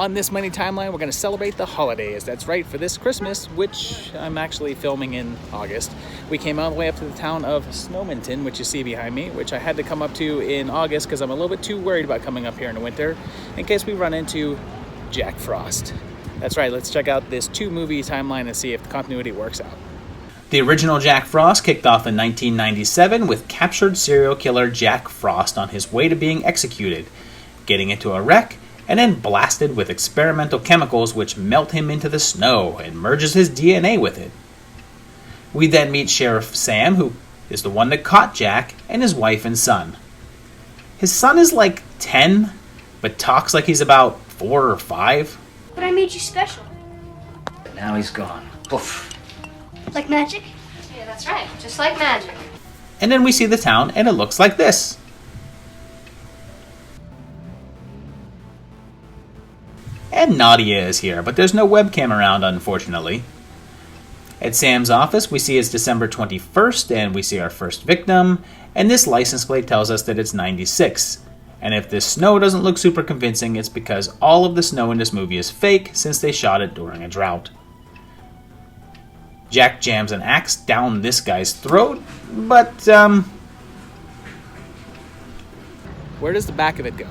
On this Money Timeline, we're going to celebrate the holidays. That's right, for this Christmas, which I'm actually filming in August, we came all the way up to the town of Snowminton, which you see behind me, which I had to come up to in August because I'm a little bit too worried about coming up here in the winter in case we run into Jack Frost. That's right, let's check out this 2-movie timeline and see if the continuity works out. The original Jack Frost kicked off in 1997 with captured serial killer Jack Frost on his way to being executed, getting into a wreck, and then blasted with experimental chemicals which melt him into the snow and merges his DNA with it. We then meet Sheriff Sam, who is the one that caught Jack, and his wife and son. His son is like 10, but talks like he's about 4 or 5. But I made you special. But now he's gone. Poof. Like magic? Yeah, that's right. Just like magic. And then we see the town, and it looks like this. And Nadia is here, but there's no webcam around, unfortunately. At Sam's office, we see it's December 21st, and we see our first victim, and this license plate tells us that it's 96. And if this snow doesn't look super convincing, it's because all of the snow in this movie is fake, since they shot it during a drought. Jack jams an axe down this guy's throat, but, where does the back of it go?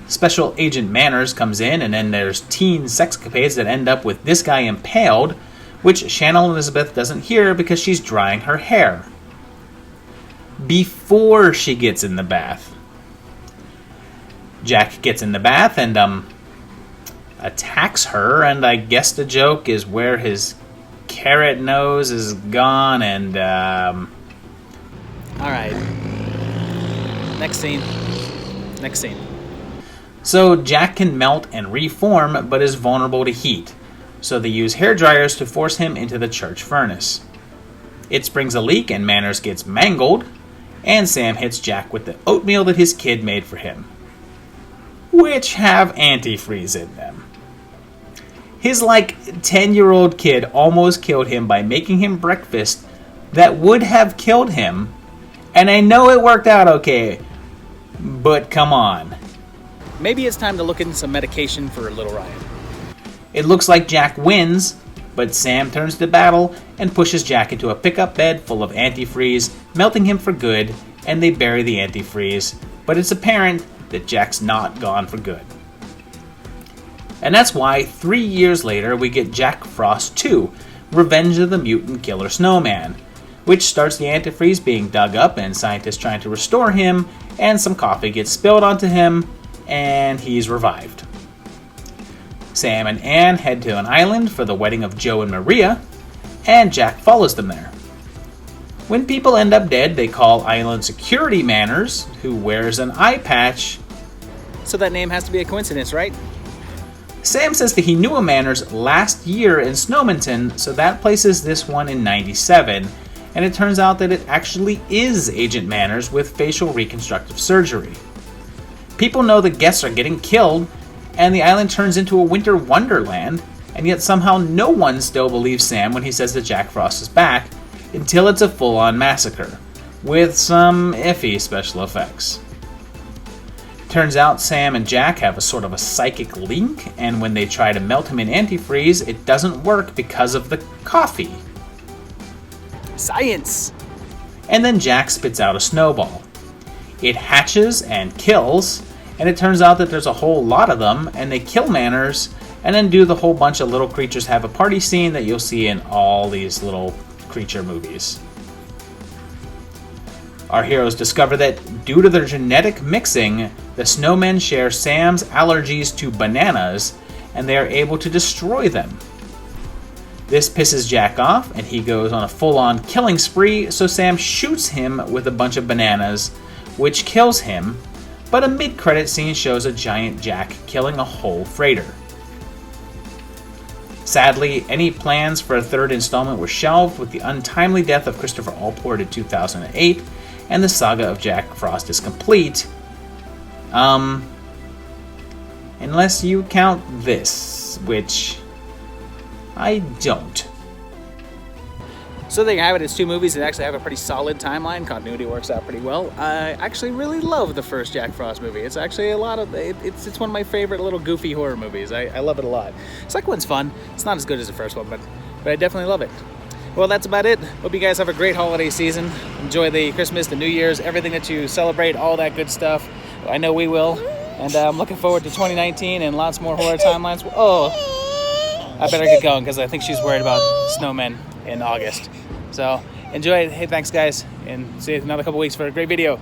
Special Agent Manners comes in, and then there's teen sexcapades that end up with this guy impaled, which Shannon Elizabeth doesn't hear because she's drying her hair. Before she gets in the bath. Jack gets in the bath and, attacks her, and I guess the joke is where his carrot nose is gone, and, Alright. Next scene. Next scene. So Jack can melt and reform, but is vulnerable to heat. So they use hair dryers to force him into the church furnace. It springs a leak and Manners gets mangled, and Sam hits Jack with the oatmeal that his kid made for him, which have antifreeze in them. His 10-year-old kid almost killed him by making him breakfast that would have killed him, and I know it worked out okay, but come on. Maybe it's time to look into some medication for little Ryan. It looks like Jack wins, but Sam turns to battle and pushes Jack into a pickup bed full of antifreeze, melting him for good, and they bury the antifreeze, but it's apparent that Jack's not gone for good. And that's why 3 years later we get Jack Frost 2, Revenge of the Mutant Killer Snowman, which starts the antifreeze being dug up and scientists trying to restore him, and some coffee gets spilled onto him, and he's revived. Sam and Anne head to an island for the wedding of Joe and Maria, and Jack follows them there. When people end up dead, they call island security Manners, who wears an eye patch. So that name has to be a coincidence, right? Sam says that he knew a Manners last year in Snowminton, so that places this one in 97, and it turns out that it actually is Agent Manners with facial reconstructive surgery. People know the guests are getting killed, and the island turns into a winter wonderland, and yet somehow no one still believes Sam when he says that Jack Frost is back, until it's a full-on massacre, with some iffy special effects. Turns out Sam and Jack have a sort of a psychic link, and when they try to melt him in antifreeze, it doesn't work because of the coffee. Science! And then Jack spits out a snowball. It hatches and kills, and it turns out that there's a whole lot of them, and they kill Manners, and then do the whole bunch of little creatures have a party scene that you'll see in all these little creature movies. Our heroes discover that, due to their genetic mixing, the snowmen share Sam's allergies to bananas, and they are able to destroy them. This pisses Jack off, and he goes on a full-on killing spree, so Sam shoots him with a bunch of bananas, which kills him, but a mid-credit scene shows a giant Jack killing a whole freighter. Sadly, any plans for a third installment were shelved with the untimely death of Christopher Allport in 2008, and the saga of Jack Frost is complete. Unless you count this, which I don't. So there you have it. It's 2 movies that actually have a pretty solid timeline. Continuity works out pretty well. I actually really love the first Jack Frost movie. It's actually it's one of my favorite little goofy horror movies. I love it a lot. Second one's fun. It's not as good as the first one, but I definitely love it. Well, that's about it. Hope you guys have a great holiday season. Enjoy the Christmas, the New Year's, everything that you celebrate, all that good stuff. I know we will. And I'm looking forward to 2019 and lots more horror timelines. Oh, I better get going because I think she's worried about snowmen in August. So enjoy it. Hey, thanks guys, and see you in another couple weeks for a great video.